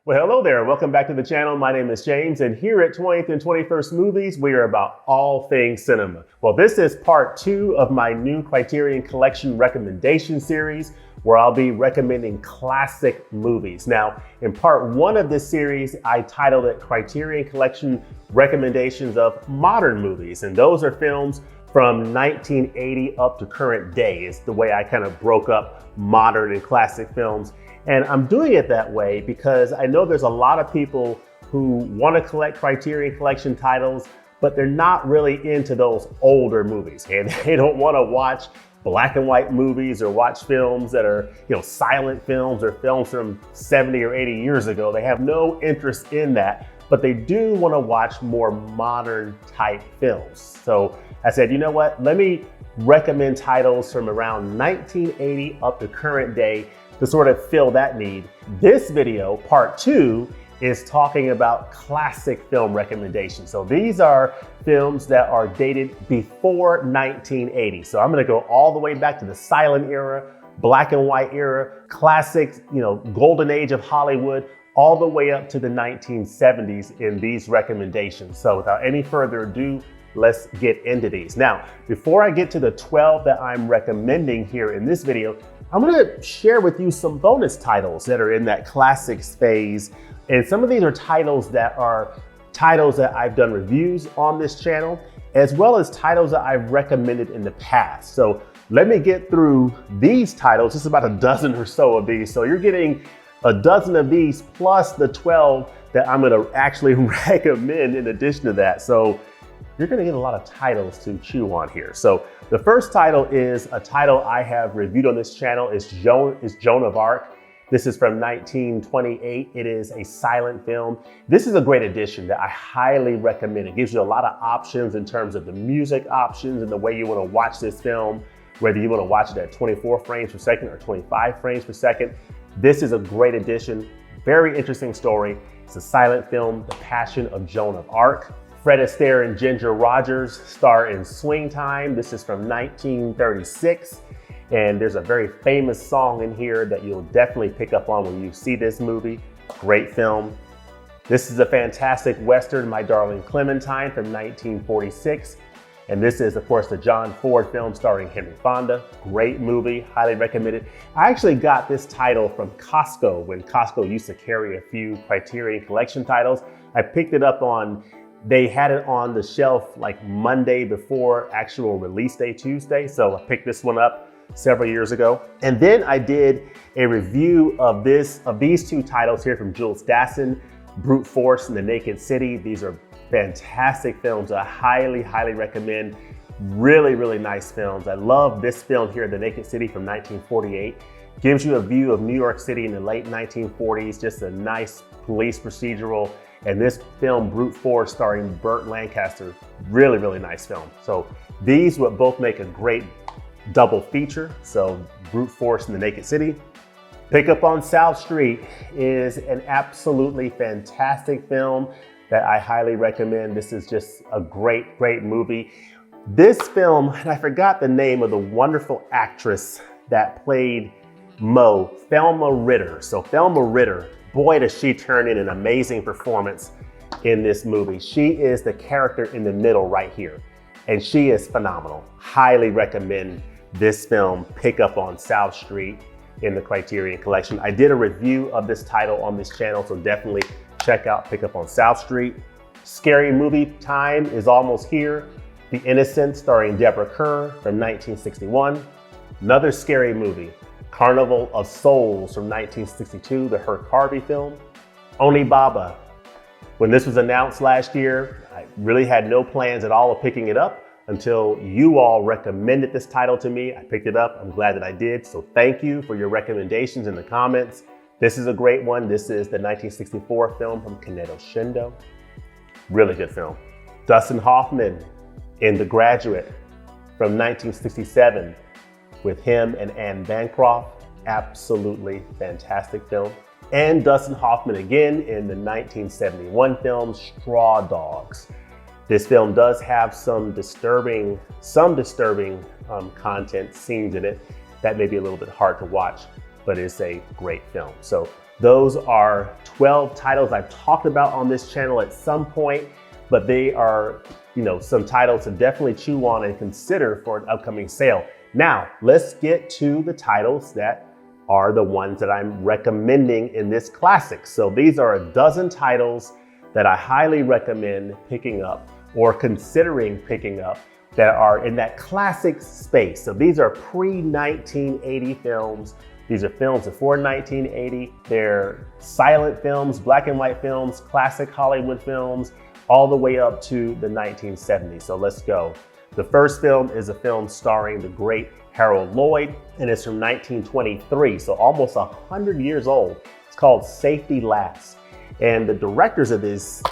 Well, hello there. Welcome back to the channel. My name is James, and here at 20th and 21st Movies, we are about all things cinema. Well, this is part 2 of my new Criterion Collection recommendation series, where I'll be recommending classic movies. Now, in part 1 of this series, I titled it Criterion Collection Recommendations of Modern Movies, and those are films from 1980 up to current day. Is the way I kind of broke up modern and classic films. And I'm doing it that way because I know there's a lot of people who want to collect Criterion Collection titles, but they're not really into those older movies. And they don't want to watch black and white movies or watch films that are, silent films or films from 70 or 80 years ago. They have no interest in that, but they do want to watch more modern type films. So I said, you know what? Let me recommend titles from around 1980 up to current day to sort of fill that need. This video, part 2, is talking about classic film recommendations. So these are films that are dated before 1980. So I'm gonna go all the way back to the silent era, black and white era, classics, golden age of Hollywood, all the way up to the 1970s in these recommendations. So without any further ado, let's get into these. Now, before I get to the 12 that I'm recommending here in this video, I'm gonna share with you some bonus titles that are in that classics phase. And some of these are titles that I've done reviews on this channel, as well as titles that I've recommended in the past. So let me get through these titles, just about a dozen or so of these. So you're getting a dozen of these plus the 12 that I'm gonna actually recommend in addition to that. So you're gonna get a lot of titles to chew on here. So the first title is a title I have reviewed on this channel. It's Joan of Arc. This is from 1928. It is a silent film. This is a great addition that I highly recommend. It gives you a lot of options in terms of the music options and the way you wanna watch this film, whether you wanna watch it at 24 frames per second or 25 frames per second. This is a great addition. Very interesting story. It's a silent film, The Passion of Joan of Arc. Fred Astaire and Ginger Rogers star in Swing Time. This is from 1936. And there's a very famous song in here that you'll definitely pick up on when you see this movie. Great film. This is a fantastic Western, My Darling Clementine from 1946. And this is, of course, the John Ford film starring Henry Fonda. Great movie, highly recommended. I actually got this title from Costco when Costco used to carry a few Criterion Collection titles. I picked it up they had it on the shelf like Monday before actual release day, Tuesday. So I picked this one up several years ago. And then I did a review of these two titles here from Jules Dassin, Brute Force and The Naked City. These are fantastic films. I highly, highly recommend. Really, really nice films. I love this film here, The Naked City from 1948. Gives you a view of New York City in the late 1940s, just a nice police procedural. And this film, Brute Force, starring Burt Lancaster, really, really nice film. So these would both make a great double feature. So Brute Force and The Naked City. Pickup on South Street is an absolutely fantastic film that I highly recommend. This is just a great, great movie. This film, and I forgot the name of the wonderful actress that played Mo, Thelma Ritter. So Thelma Ritter, boy, does she turn in an amazing performance in this movie. She is the character in the middle right here, and she is phenomenal. Highly recommend this film, Pickup on South Street, in the Criterion Collection. I did a review of this title on this channel, so definitely check out Pickup on South Street. Scary movie time is almost here. The Innocent, starring Deborah Kerr from 1961. Another scary movie, Carnival of Souls from 1962, the Herc Harvey film. Oni Baba. When this was announced last year, I really had no plans at all of picking it up until you all recommended this title to me. I picked it up. I'm glad that I did. So thank you for your recommendations in the comments. This is a great one. This is the 1964 film from Kaneto Shindo. Really good film. Dustin Hoffman in The Graduate from 1967 with him and Anne Bancroft. Absolutely fantastic film. And Dustin Hoffman again in the 1971 film Straw Dogs. This film does have some disturbing content, scenes in it that may be a little bit hard to watch, but it's a great film. So Those are 12 titles I've talked about on this channel at some point, but they are, some titles to definitely chew on and consider for an upcoming sale. Now, let's get to the titles that are the ones that I'm recommending in this classic. So these are a dozen titles that I highly recommend picking up or considering picking up that are in that classic space. So these are pre-1980 films. These are films before 1980. They're silent films, black and white films, classic Hollywood films, all the way up to the 1970s. So let's go. The first film is a film starring the great Harold Lloyd, and it's from 1923, so almost 100 years old. It's called Safety Last. And the directors of this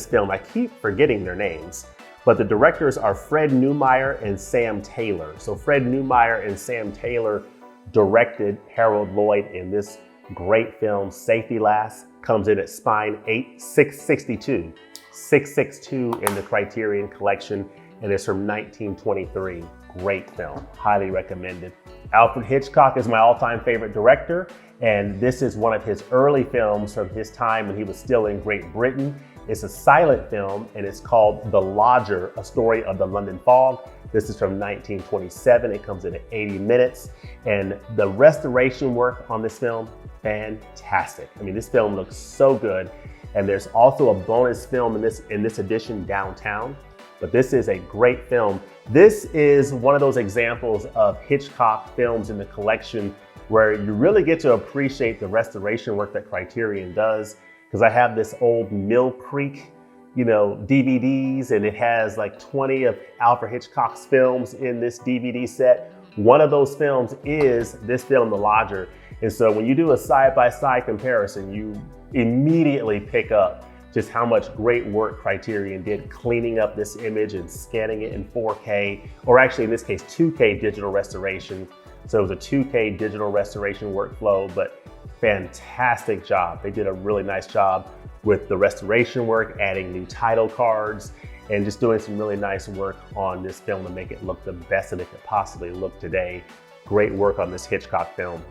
film, I keep forgetting their names, but the directors are Fred Neumeyer and Sam Taylor. So Fred Neumeyer and Sam Taylor directed Harold Lloyd in this great film. Safety Last comes in at spine 662 in the Criterion Collection, and it's from 1923. Great film, highly recommended. Alfred Hitchcock is my all-time favorite director, and this is one of his early films from his time when he was still in Great Britain. It's a silent film, and it's called The Lodger, A Story of the London Fog. This is from 1927. It comes in at 80 minutes, and the restoration work on this film, fantastic. I mean, this film looks so good, and there's also a bonus film in this edition, Downtown. But this is a great film. This is one of those examples of Hitchcock films in the collection where you really get to appreciate the restoration work that Criterion does. Because I have this old Mill Creek, DVDs, and it has like 20 of Alfred Hitchcock's films in this DVD set. One of those films is this film, The Lodger. And so when you do a side-by-side comparison, you immediately pick up just how much great work Criterion did cleaning up this image and scanning it in 4K, or actually in this case, 2K digital restoration. So it was a 2K digital restoration workflow, but fantastic job. They did a really nice job with the restoration work, adding new title cards, and just doing some really nice work on this film to make it look the best that it could possibly look today. Great work on this Hitchcock film,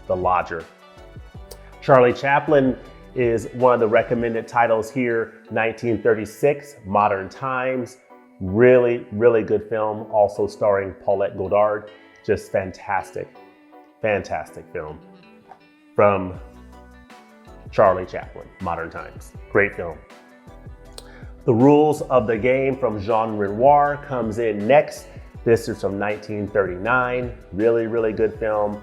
The Lodger. Charlie Chaplin is one of the recommended titles here. 1936, Modern Times. Really, really good film. Also starring Paulette Goddard. Just fantastic, fantastic film from Charlie Chaplin, Modern Times. Great film. The Rules of the Game from Jean Renoir comes in next. This is from 1939. Really, really good film.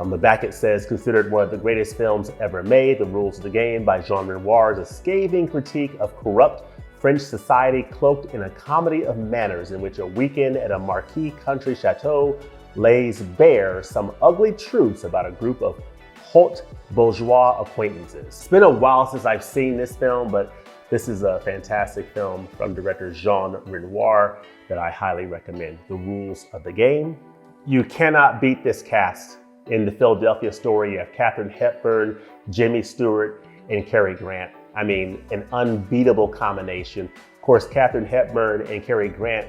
The back it says, considered one of the greatest films ever made. The Rules of the Game by Jean Renoir is a scathing critique of corrupt French society cloaked in a comedy of manners in which a weekend at a marquis country chateau lays bare some ugly truths about a group of haute bourgeois acquaintances. It's been a while since I've seen this film, but this is a fantastic film from director Jean Renoir that I highly recommend. The Rules of the Game. You cannot beat this cast. In the Philadelphia Story, you have Katharine Hepburn, Jimmy Stewart, and Cary Grant. I mean, an unbeatable combination. Of course, Katharine Hepburn and Cary Grant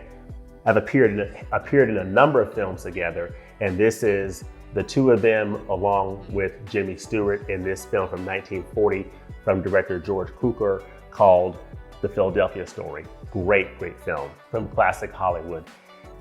have appeared in a number of films together, and this is the two of them along with Jimmy Stewart in this film from 1940 from director George Cukor called The Philadelphia Story. Great, great film from classic Hollywood.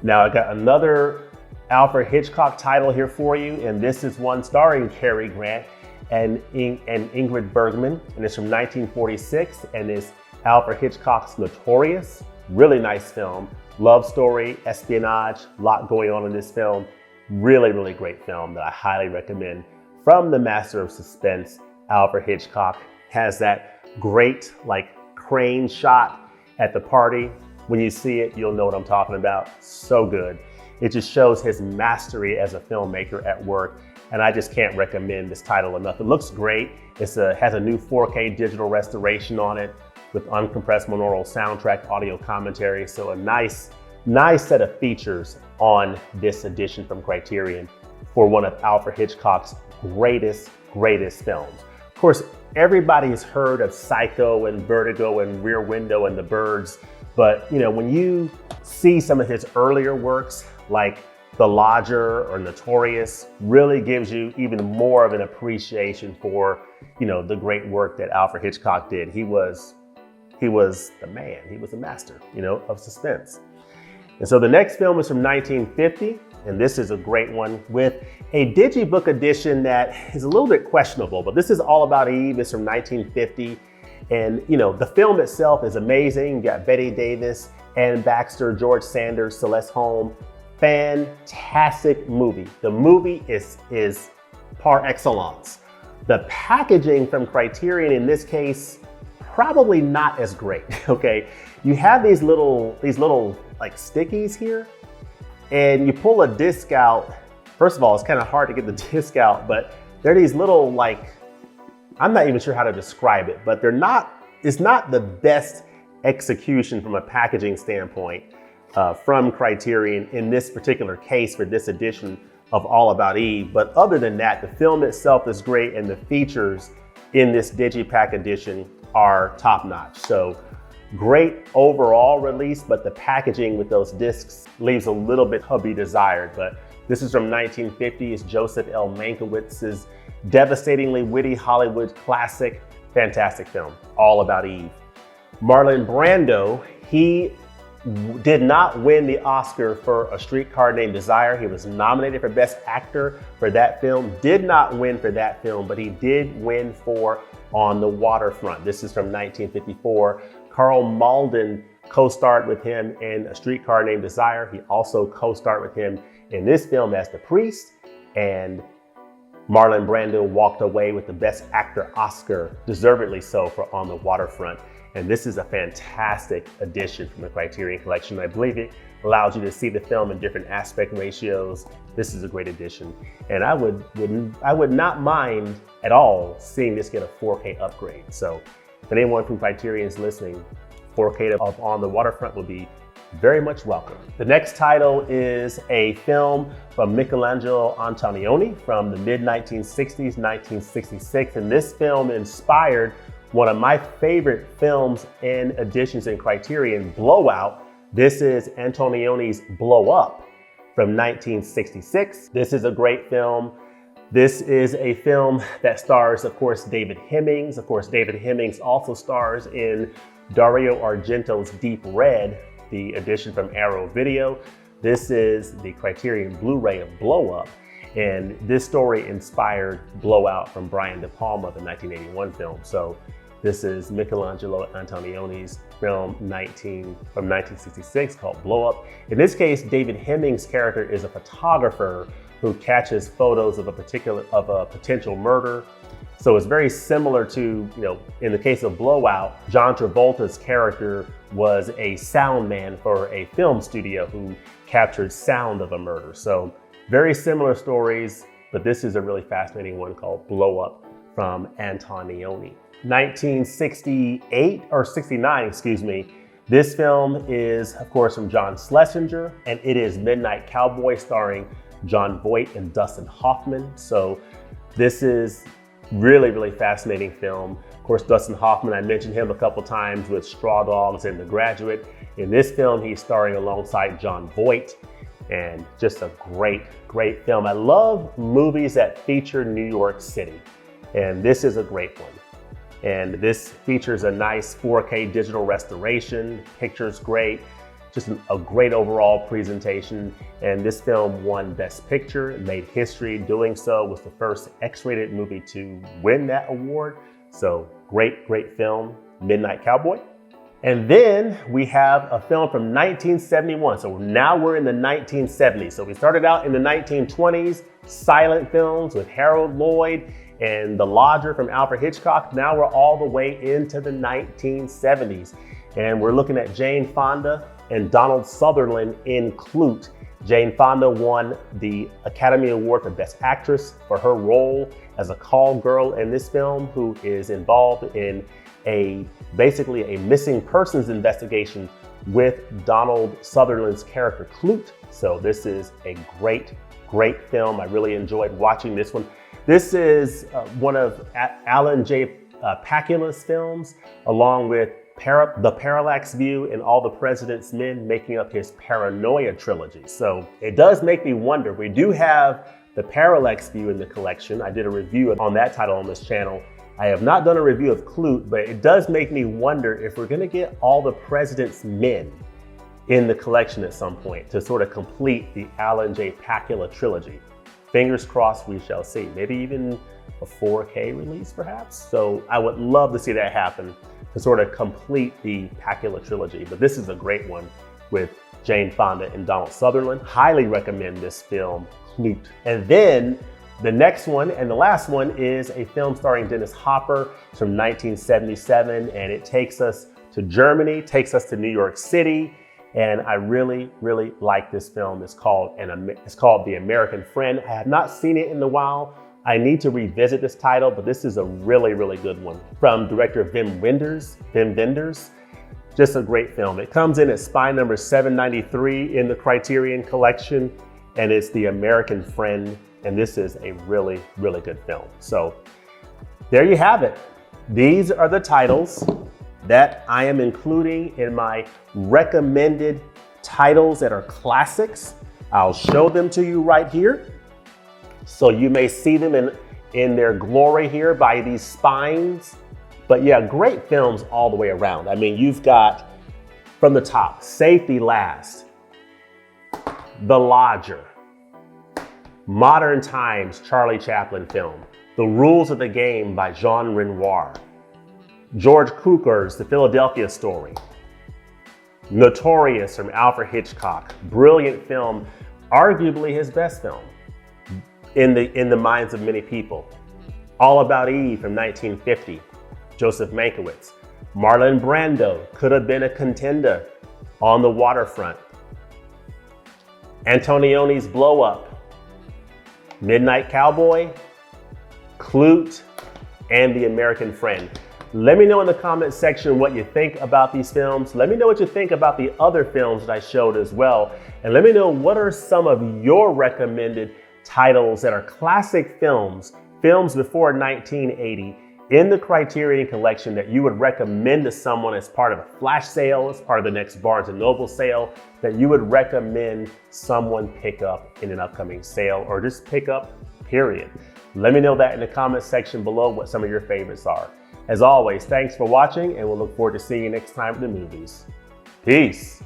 Now I got another Alfred Hitchcock title here for you, and this is one starring Cary Grant and Ingrid Bergman, and it's from 1946, and it's Alfred Hitchcock's Notorious. Really nice film. Love story, espionage, a lot going on in this film. Really, really great film that I highly recommend. From the master of suspense, Alfred Hitchcock has that great crane shot at the party. When you see it, you'll know what I'm talking about. So good. It just shows his mastery as a filmmaker at work, and I just can't recommend this title enough. It looks great. It has a new 4K digital restoration on it with uncompressed monaural soundtrack, audio commentary. So a nice set of features on this edition from Criterion for one of Alfred Hitchcock's greatest films. Of course, everybody's heard of Psycho and Vertigo and Rear Window and The Birds, but when you see some of his earlier works like The Lodger or Notorious really gives you even more of an appreciation for, the great work that Alfred Hitchcock did. He was the man, he was the master, of suspense. And so the next film is from 1950, and this is a great one with a digibook edition that is a little bit questionable, but this is All About Eve. It's from 1950. And, the film itself is amazing. You got Bette Davis, Ann Baxter, George Sanders, Celeste Holm. Fantastic movie. The movie is par excellence. The packaging from Criterion in this case, probably not as great, okay? You have these little like stickies here, and you pull a disc out. First of all, it's kind of hard to get the disc out, but they're these little, like, I'm not even sure how to describe it, but it's not the best execution from a packaging standpoint from Criterion in this particular case for this edition of All About Eve. But other than that, the film itself is great, and the features in this Digipack edition are top notch. So great overall release, but the packaging with those discs leaves a little bit to be desired. But this is from 1950. It's Joseph L. Mankiewicz's devastatingly witty Hollywood classic. Fantastic film, All About Eve. Marlon Brando, he did not win the Oscar for A Streetcar Named Desire. He was nominated for Best Actor for that film, did not win for that film, but he did win for On the Waterfront. This is from 1954. Karl Malden co-starred with him in A Streetcar Named Desire. He also co-starred with him in this film as the priest, and Marlon Brando walked away with the Best Actor Oscar, deservedly so, for On the Waterfront. And this is a fantastic addition from the Criterion Collection. I believe it allows you to see the film in different aspect ratios. This is a great addition. And I would not mind at all seeing this get a 4K upgrade. So if anyone from Criterion is listening, 4K of On the Waterfront would be very much welcome. The next title is a film from Michelangelo Antonioni from the mid-1960s, 1966. And this film inspired one of my favorite films and editions in Criterion, Blowout. This is Antonioni's Blow Up from 1966. This is a great film. This is a film that stars, of course, David Hemmings. Of course, David Hemmings also stars in Dario Argento's Deep Red, the edition from Arrow Video. This is the Criterion Blu-ray of Blow Up. And this story inspired Blowout from Brian De Palma, the 1981 film. So this is Michelangelo Antonioni's film from 1966 called Blow Up. In this case, David Hemmings' character is a photographer who catches photos of a potential murder. So it's very similar to, in the case of Blowout, John Travolta's character was a sound man for a film studio who captured sound of a murder. So very similar stories, but this is a really fascinating one called Blow Up from Antonioni. 1968 or 69, excuse me. This film is, of course, from John Schlesinger, and it is Midnight Cowboy starring Jon Voight and Dustin Hoffman. So this is really, really fascinating film. Of course, Dustin Hoffman, I mentioned him a couple times with Straw Dogs and The Graduate. In this film, he's starring alongside Jon Voight, and just a great, great film. I love movies that feature New York City, and this is a great one. And this features a nice 4K digital restoration, picture's great, just a great overall presentation. And this film won Best Picture, made history doing so, was the first X-rated movie to win that award. So great, great film, Midnight Cowboy. And then we have a film from 1971. So now we're in the 1970s. So we started out in the 1920s, silent films with Harold Lloyd and The Lodger from Alfred Hitchcock. Now we're all the way into the 1970s. And we're looking at Jane Fonda and Donald Sutherland in Klute. Jane Fonda won the Academy Award for Best Actress for her role as a call girl in this film, who is involved in basically a missing persons investigation with Donald Sutherland's character Klute. So this is a great, great film. I really enjoyed watching this one. This is one of Alan J. Pakula's films, along with The Parallax View and All the President's Men, making up his Paranoia trilogy. So it does make me wonder. We do have The Parallax View in the collection. I did a review on that title on this channel. I have not done a review of Clute, but it does make me wonder if we're gonna get All the President's Men in the collection at some point to sort of complete the Alan J. Pakula trilogy. Fingers crossed, we shall see. Maybe even a 4K release perhaps. So I would love to see that happen to sort of complete the Pakula trilogy. But this is a great one with Jane Fonda and Donald Sutherland. Highly recommend this film, Clute. And then the next one and the last one is a film starring Dennis Hopper. It's from 1977, and it takes us to Germany, takes us to New York City. And I really, really like this film. It's called The American Friend. I have not seen it in a while. I need to revisit this title, but this is a really, really good one from director Wim Wenders. Just a great film. It comes in at spine number 793 in the Criterion Collection, and it's The American Friend. And this is a really, really good film. So there you have it. These are the titles that I am including in my recommended titles that are classics. I'll show them to you right here. So you may see them in their glory here by these spines. But yeah, great films all the way around. I mean, you've got from the top, Safety Last, The Lodger, Modern Times, Charlie Chaplin film, The Rules of the Game by Jean Renoir, George Cukor's The Philadelphia Story, Notorious from Alfred Hitchcock, brilliant film, arguably his best film in the minds of many people. All About Eve from 1950, Joseph Mankiewicz, Marlon Brando, Could Have Been a Contender, On the Waterfront, Antonioni's Blow Up, Midnight Cowboy, Clute, and The American Friend. Let me know in the comment section what you think about these films. Let me know what you think about the other films that I showed as well. And let me know what are some of your recommended titles that are classic films before 1980 in the Criterion Collection that you would recommend to someone as part of a flash sale, as part of the next Barnes & Noble sale, that you would recommend someone pick up in an upcoming sale or just pick up, period. Let me know that in the comment section below what some of your favorites are. As always, thanks for watching, and we'll look forward to seeing you next time at the movies. Peace.